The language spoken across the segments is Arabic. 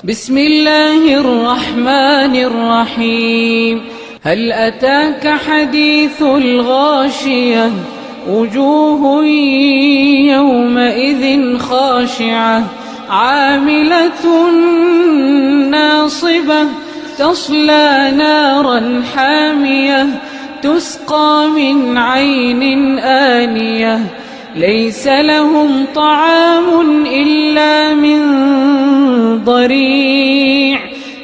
بسم الله الرحمن الرحيم. هل أتاك حديث الغاشية؟ وجوه يومئذ خاشعة عاملة ناصبة تصلى نارا حامية تسقى من عين آنية ليس لهم طعام إلا من ضريع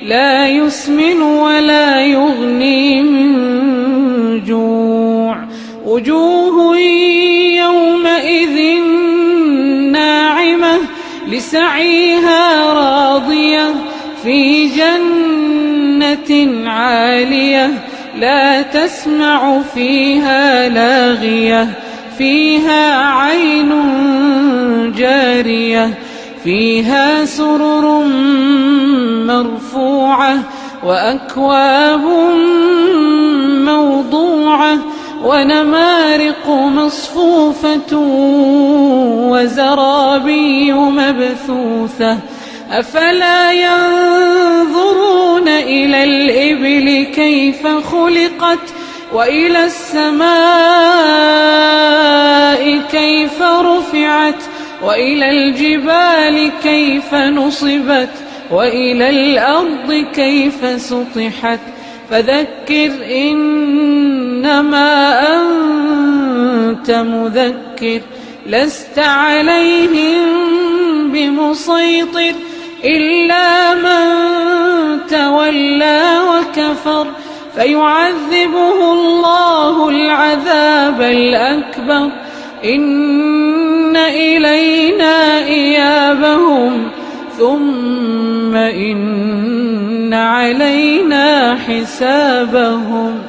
لا يسمن ولا يغني من جوع. وجوه يومئذ ناعمة لسعيها راضية في جنة عالية لا تسمع فيها لاغية فيها عين جارية فيها سرر مرفوعة وأكواب موضوعة ونمارق مصفوفة وزرابي مبثوثة أفلا ينظرون إلى الإبل كيف خلقت وإلى السماء كيف رفعت وإلى الجبال كيف نصبت وإلى الأرض كيف سطحت فذكر إنما أنت مذكر لست عليهم بمسيطر إلا من تولى وكفر فيعذبه الله العذاب الأكبر إن إلينا إيابهم ثم إن علينا حسابهم.